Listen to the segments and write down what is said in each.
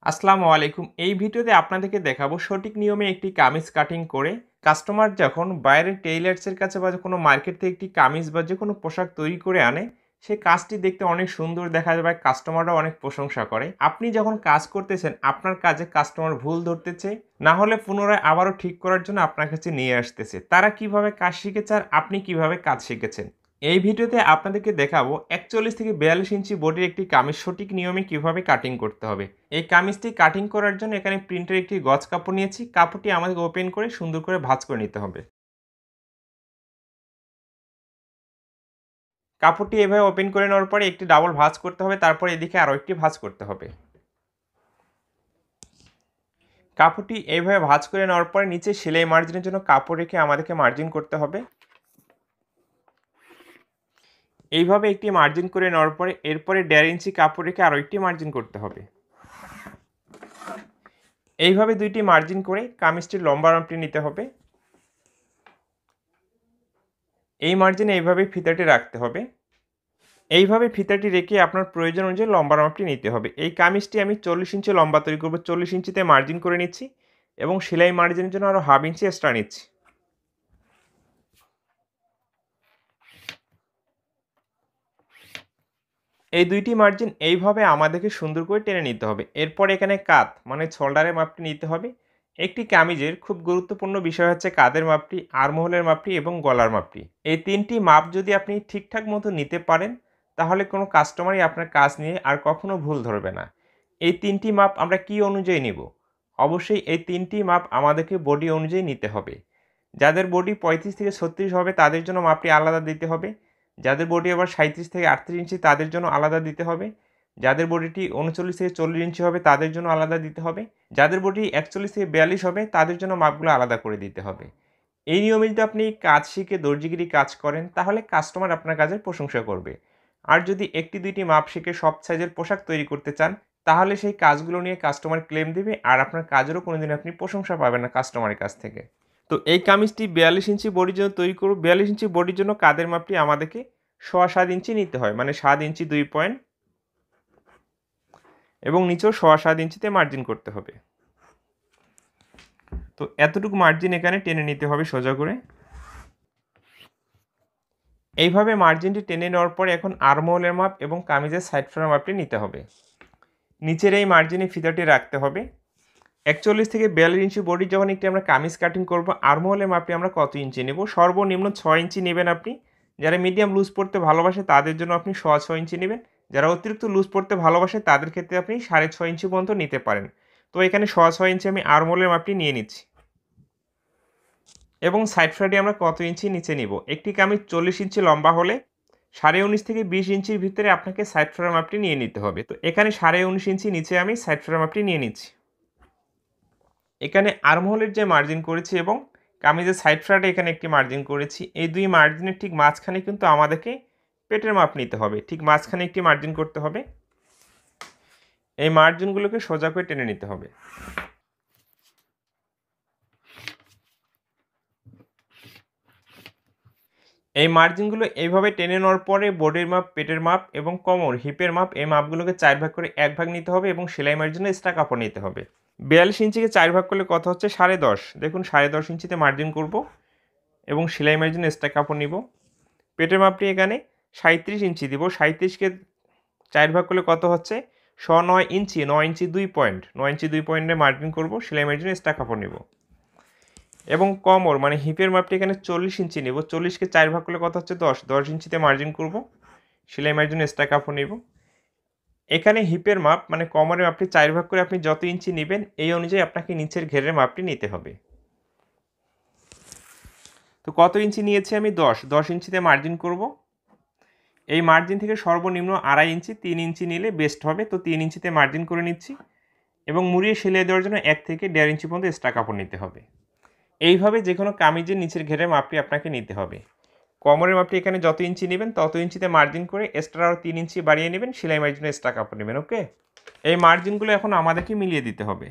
আসসালামু আলাইকুম। এই ভিডিওতে আপনাদেরকে দেখাবো সঠিক নিয়মে একটি কামিজ কাটিং করে কাস্টমার যখন বাইরের টেইলার্সের কাছে বা কোনো মার্কেট থেকে একটি কামিজ বা যেকোনো পোশাক তৈরি করে আনে, সেই কাজটি দেখতে অনেক সুন্দর দেখা যায় বা কাস্টমাররাও অনেক প্রশংসা করে। আপনি যখন কাজ করতেছেন, আপনার কাজে কাস্টমার ভুল ধরতেছে, না হলে পুনরায় আবারও ঠিক করার জন্য আপনার কাছে নিয়ে আসতেছে। তারা কিভাবে কাজ শিখেছে আর আপনি কিভাবে কাজ শিখেছেন? এই ভিডিওতে আপনাদেরকে দেখাবো ৪১ থেকে ৪২ ইঞ্চি বডির একটি কামিজ সঠিক নিয়মে কিভাবে কাটিং করতে হবে। এই কামিজটি কাটিং করার জন্য এখানে প্রিন্টের একটি গজ কাপড় নিয়েছি। কাপড়টি আমাদের ওপেন করে সুন্দর করে ভাঁজ করে নিতে হবে। কাপড়টি এভাবে ওপেন করে নেওয়ার পরে একটি ডাবল ভাঁজ করতে হবে, তারপর এদিকে আরও একটি ভাঁজ করতে হবে। কাপড়টি এইভাবে ভাঁজ করে নেওয়ার পরে নিচে সেলাই মার্জিনের জন্য কাপড় রেখে আমাদেরকে মার্জিন করতে হবে। এইভাবে একটি মার্জিন করে নেওয়ার পরে এরপরে ১.৫ ইঞ্চি কাপড় রেখে আরও একটি মার্জিন করতে হবে। এইভাবে দুইটি মার্জিন করে কামিজটির লম্বা মাপটি নিতে হবে। এই মার্জিনে এইভাবে ফিতাটি রাখতে হবে। এইভাবে ফিতাটি রেখে আপনার প্রয়োজন অনুযায়ী লম্বা মাপটি নিতে হবে। এই কামিজটি আমি ৪০ ইঞ্চি লম্বা তৈরি করব। ৪০ ইঞ্চিতে মার্জিন করে নিচ্ছি এবং সেলাই মার্জিনের জন্য আরও 1/2 ইঞ্চি এক্সট্রা নিচ্ছি। এই দুইটি মার্জিন এইভাবে আমাদেরকে সুন্দর করে টেনে নিতে হবে। এরপর এখানে কাঁধ মানে শোল্ডারের মাপটি নিতে হবে। একটি কামিজের খুব গুরুত্বপূর্ণ বিষয় হচ্ছে কাঁধের মাপটি, আর্মহোলের মাপটি এবং গলার মাপটি। এই ৩টি মাপ যদি আপনি ঠিকঠাক মতো নিতে পারেন, তাহলে কোনো কাস্টমারই আপনার কাজ নিয়ে আর কখনো ভুল ধরবে না। এই ৩টি মাপ আমরা কি অনুযায়ী নিব? অবশ্যই এই ৩টি মাপ আমাদেরকে বডি অনুযায়ী নিতে হবে। যাদের বডি ৩৫ থেকে ৩৬ হবে তাদের জন্য মাপটি আলাদা দিতে হবে। যাদের বডি আবার ৩৭ থেকে ৩৮ ইঞ্চি তাদের জন্য আলাদা দিতে হবে। যাদের বডিটি ৩৯ থেকে ৪০ ইঞ্চি হবে তাদের জন্য আলাদা দিতে হবে। যাদের বডি ৪১ থেকে ৪২ হবে তাদের জন্য মাপগুলো আলাদা করে দিতে হবে। এই নিয়মে যদি আপনি কাজ শিখে দর্জিগিরি কাজ করেন, তাহলে কাস্টমার আপনার কাজের প্রশংসা করবে। আর যদি ১টি ২টি মাপ শিখে সব সাইজের পোশাক তৈরি করতে চান, তাহলে সেই কাজগুলো নিয়ে কাস্টমার ক্লেম দিবে আর আপনার কাজেরও কোনোদিন আপনি প্রশংসা পাবেন না কাস্টমারের কাছ থেকে। তো এই কামিজটি ৪২ ইঞ্চি বডির জন্য তৈরি করব। ৪২ ইঞ্চি বডির জন্য কাঁধের মাপটি আমাদেরকে ৭.৫ ইঞ্চি নিতে হয়, মানে ৭ ইঞ্চি ২ পয়েন্ট, এবং নিচেও ৭.৫ ইঞ্চিতে মার্জিন করতে হবে। তো এতটুকু মার্জিন এখানে টেনে নিতে হবে সোজা করে। এইভাবে মার্জিনটি টেনে নেওয়ার পরে এখন আর্মহোলের মাপ এবং কামিজের সাইড ফ্লোরের মাপটি নিতে হবে। নিচের এই মার্জিনে ফিতাটি রাখতে হবে। ৪১ থেকে ৪২ ইঞ্চি বডি যখন একটি আমরা কামিজ কাটিং করব, আর্মহোলের মাপটি আমরা কত ইঞ্চি নেব? সর্বনিম্ন ৬ ইঞ্চি নেবেন আপনি। যারা মিডিয়াম লুজ পড়তে ভালোবাসে তাদের জন্য আপনি ৬.৫ ইঞ্চি নেবেন। যারা অতিরিক্ত লুজ পড়তে ভালোবাসে তাদের ক্ষেত্রে আপনি ৬.৫ ইঞ্চি পর্যন্ত নিতে পারেন। তো এখানে ৬.৫ ইঞ্চি আমি আর্মহোলের মাপটি নিয়ে নিচ্ছি। এবং সাইড ফ্লোরটি আমরা কত ইঞ্চি নিচে নিব? একটি কামিজ ৪০ ইঞ্চি লম্বা হলে ১৯.৫ থেকে ২০ ইঞ্চির ভিতরে আপনাকে সাইড ফ্লোরের মাপটি নিয়ে নিতে হবে। তো এখানে ১৯.৫ ইঞ্চি নিচে আমি সাইড ফ্লোরের মাপটি নিয়ে নিচ্ছি। এখানে আর্মহোলের যে মার্জিন করেছি এবং কামিজের সাইড ফ্লোরে এখানে একটি মার্জিন করেছি। এই দুই মার্জিনের ঠিক মাঝখানে কিন্তু আমাদেরকে পেটের মাপ নিতে হবে। ঠিক মাঝখানে একটি মার্জিন করতে হবে। এই মার্জিনগুলোকে সোজা করে টেনে নিতে হবে। এই মার্জিনগুলো এইভাবে টেনে নেওয়ার পরে বডির মাপ, পেটের মাপ এবং কোমর, হিপের মাপ, এই মাপগুলোকে ৪ ভাগ করে ১ ভাগ নিতে হবে এবং সেলাই মার্জিনে এক্সট্রা কাপড় নিতে হবে। ৪২ ইঞ্চিকে ৪ ভাগ করলে কত হচ্ছে? ১০.৫। দেখুন ১০.৫ ইঞ্চিতে মার্জিন করব এবং সেলাই মার্জিনে এক্সট্রা কাপড় নিব। পেটের মাপটি এখানে ৩৭ ইঞ্চি দিব। ৩৭কে ৪ ভাগ করলে কত হচ্ছে? ৯ ইঞ্চি, ৯ ইঞ্চি ২ পয়েন্ট। ৯ ইঞ্চি ২ পয়েন্টে মার্জিন করব, সেলাই মার্জিনে এক্সট্রা কাপড় নিব। এবং কোমর মানে হিপের মাপটি এখানে ৪০ ইঞ্চি নেব। ৪০কে ৪ ভাগ করলে কত হচ্ছে? ১০। ১০ ইঞ্চিতে মার্জিন করব, সেলাই মার্জিনে এক্সট্রা কাপড় নিব। এখানে হিপের মাপ মানে কোমরের মাপটি ৪ ভাগ করে আপনি যত ইঞ্চি নেবেন এই অনুযায়ী আপনাকে নিচের ঘেরের মাপটি নিতে হবে। তো কত ইঞ্চি নিয়েছি আমি? ১০। ১০ ইঞ্চিতে মার্জিন করব। এই মার্জিন থেকে সর্বনিম্ন ২.৫ ইঞ্চি, ৩ ইঞ্চি নিলে বেস্ট হবে। তো ৩ ইঞ্চিতে মার্জিন করে নিচ্ছি এবং মুড়িয়ে সেলাই দেওয়ার জন্য ১ থেকে ১.৫ ইঞ্চি পর্যন্ত এক্সট্রা কাপড় নিতে হবে। এইভাবে যে কোনো কামিজের নিচের ঘেরের মাপটি আপনাকে নিতে হবে। কোমরের মাপটি এখানে যত ইঞ্চি নেবেন তত ইঞ্চিতে মার্জিন করে এক্সট্রা আরও ৩ ইঞ্চি বাড়িয়ে নেবেন, সেলাই মার্জিনে এক্সট্রা কাপড় নেবেন। ওকে, এই মার্জিনগুলো এখন আমাদেরকে মিলিয়ে দিতে হবে।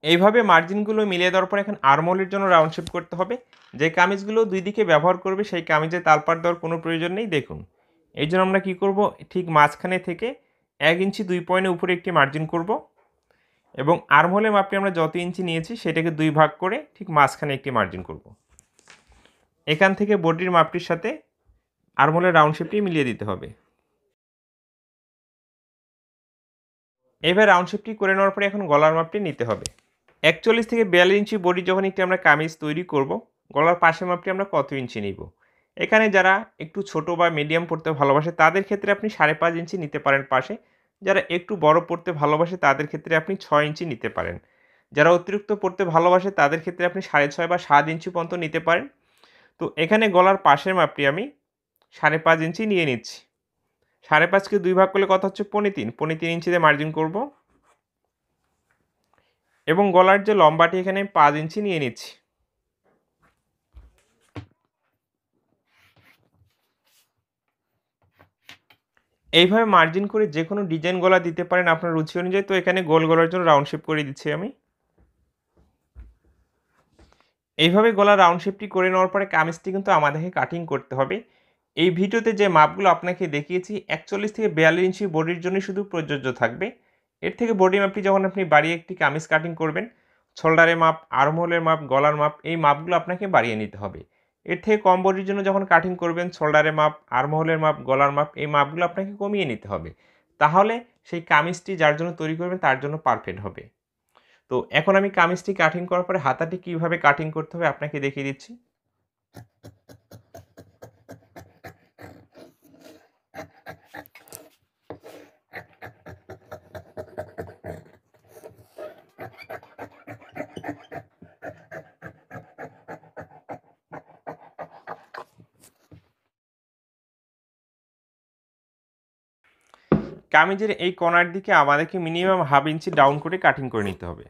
এইভাবে মার্জিনগুলো মিলিয়ে দেওয়ার পর এখন আর্মহোলের জন্য রাউন্ড শেপ করতে হবে। যে কামিজগুলো দুই দিকে ব্যবহার করবে সেই কামিজে তালপাট দেওয়ার কোনো প্রয়োজন নেই। দেখুন, এই জন্য আমরা কী করব, ঠিক মাঝখানে থেকে 1 ইঞ্চি 2 পয়েন্টের উপরে একটি মার্জিন করব এবং আর্মহোলের মাপটি আমরা যত ইঞ্চি নিয়েছি সেটাকে 2 ভাগ করে ঠিক মাঝখানে একটি মার্জিন করব। এখান থেকে বডির মাপটির সাথে আর্মহোলের রাউন্ড শেপটি মিলিয়ে দিতে হবে। এইভাবে রাউন্ড শেপটি করে নেওয়ার পরে এখন গলার মাপটি নিতে হবে। 41 থেকে 42 ইঞ্চি বডি যখন একটি আমরা কামিজ তৈরি করব, গলার পাশের মাপটি আমরা কত ইঞ্চি নিব? এখানে যারা একটু ছোট বা মিডিয়াম পড়তে ভালোবাসে তাদের ক্ষেত্রে আপনি 5.5 ইঞ্চি নিতে পারেন পাশে। যারা একটু বড় পড়তে ভালোবাসে তাদের ক্ষেত্রে আপনি 6 ইঞ্চি নিতে পারেন। যারা অতিরিক্ত পড়তে ভালোবাসে তাদের ক্ষেত্রে আপনি 6.5 বা 7 ইঞ্চি পর্যন্ত নিতে পারেন। তো এখানে গলার পাশের মাপটি আমি 5.5 ইঞ্চি নিয়ে নিচ্ছি। 5.5 কে 2 ভাগ করলে কত হচ্ছে? 3.5। 3.5 ইঞ্চিতে মার্জিন করব এবং গলার যে লম্বাটি এখানে আমি 5 ইঞ্চি নিয়ে নিচ্ছি। এইভাবে মার্জিন করে যে কোনো ডিজাইন গলা দিতে পারেন আপনার রুচি অনুযায়ী। তো এখানে গোল গলার জন্য রাউন্ড শেপ করে দিচ্ছি আমি। এইভাবে গলার রাউন্ড শেপটি করে নেওয়ার পরে কামিজটি কিন্তু আমাদেরকে কাটিং করতে হবে। এই ভিডিওতে যে মাপগুলো আপনাকে দেখিয়েছি 41 থেকে 42 ইঞ্চি বডির জন্য শুধু প্রযোজ্য থাকবে। এর থেকে বডি মাপটি যখন আপনি বাড়িয়ে একটি কামিজ কাটিং করবেন, শোল্ডারের মাপ, আর্মহোলের মাপ, গলার মাপ, এই মাপগুলো আপনাকে বাড়িয়ে নিতে হবে। এর থেকে কম বডির জন্য যখন কাটিং করবেন, শোল্ডারের মাপ, আর্মহোলের মাপ, গলার মাপ, এই মাপগুলো আপনাকে কমিয়ে নিতে হবে। তাহলে সেই কামিজটি যার জন্য তৈরি করবেন তার জন্য পারফেক্ট হবে। তো এখন আমি কামিজটি কাটিং করার পরে হাতাটি কিভাবে কাটিং করতে হবে আপনাকে দেখিয়ে দিচ্ছি। কামিজের এই কর্নার দিকে আমাদেরকে মিনিমাম 1/2 ইঞ্চি ডাউন করে কাটিং করে নিতে হবে।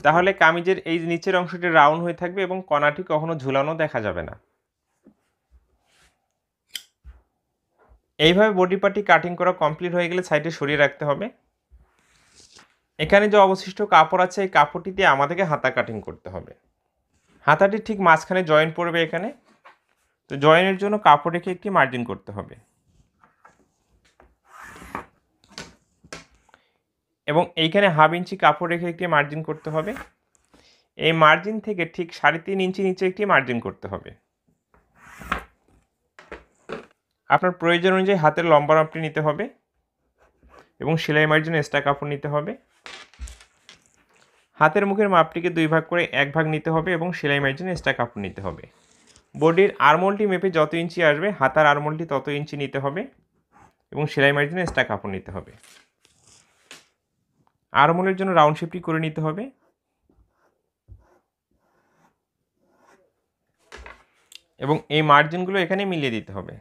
তাহলে কামিজের এই নিচের অংশটি রাউন্ড হয়ে থাকবে এবং কর্নারটি কখনো ঝুলানো দেখা যাবে না। এইভাবে বডি পার্টটি কাটিং করা কমপ্লিট হয়ে গেলে সাইডে সরিয়ে রাখতে হবে। এখানে যে অবশিষ্ট কাপড় আছে এই কাপড়টি দিয়ে আমাদেরকে হাতা কাটিং করতে হবে। হাতাটি ঠিক মাঝখানে জয়েন পড়বে এখানে। তো জয়েনের জন্য কাপড় রেখে একটি মার্জিন করতে হবে এবং এইখানে 1/2 ইঞ্চি কাপড় রেখে একটি মার্জিন করতে হবে। এই মার্জিন থেকে ঠিক 3.5 ইঞ্চি নিচে একটি মার্জিন করতে হবে। আপনার প্রয়োজন অনুযায়ী হাতের লম্বা মাপটি নিতে হবে এবং সেলাই মারার জন্য এক্সট্রা কাপড় নিতে হবে। হাতের মুখের মাপটিকে 2 ভাগ করে 1 ভাগ নিতে হবে এবং সেলাই মারার জন্য এক্সট্রা কাপড় নিতে হবে। বডির আর্মহোলটি মেপে যত ইঞ্চি আসবে হাতার আর্মহোলটি তত ইঞ্চি নিতে হবে এবং সেলাই মারার জন্য এক্সট্রা কাপড় নিতে হবে। আর্মহোলের জন্য রাউন্ড শেপটি করে নিতে হবে এবং এই মার্জিনগুলো এখানে মিলিয়ে দিতে হবে।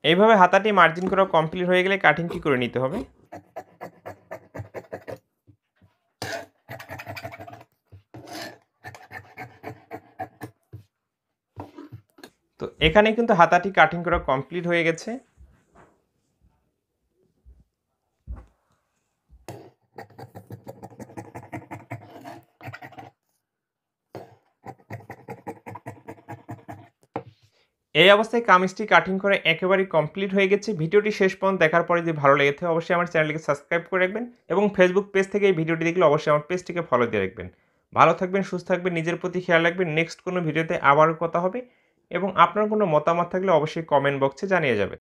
এইভাবে হাতাটি মার্জিন করা কমপ্লিট হয়ে গেলে কাটিংটি করে নিতে হবে। তো এখানে কিন্তু হাতাটি কাটিং করা কমপ্লিট হয়ে গেছে। এই অবস্থায় কামিজটি কাটিং করে একেবারেই কমপ্লিট হয়ে গেছে। ভিডিওটি শেষ পর্যন্ত দেখার পরে যদি ভালো লেগে থাকে অবশ্যই আমার চ্যানেলটিকে সাবস্ক্রাইব করে রাখবেন এবং ফেসবুক পেজ থেকে এই ভিডিওটি দেখলে অবশ্যই আমার পেজটিকে ফলো দিয়ে রাখবেন। ভালো থাকবেন, সুস্থ থাকবেন, নিজের প্রতি খেয়াল রাখবেন। নেক্সট কোনো ভিডিওতে আবারও কথা হবে এবং আপনার কোনো মতামত থাকলে অবশ্যই কমেন্ট বক্সে জানিয়ে যাবেন।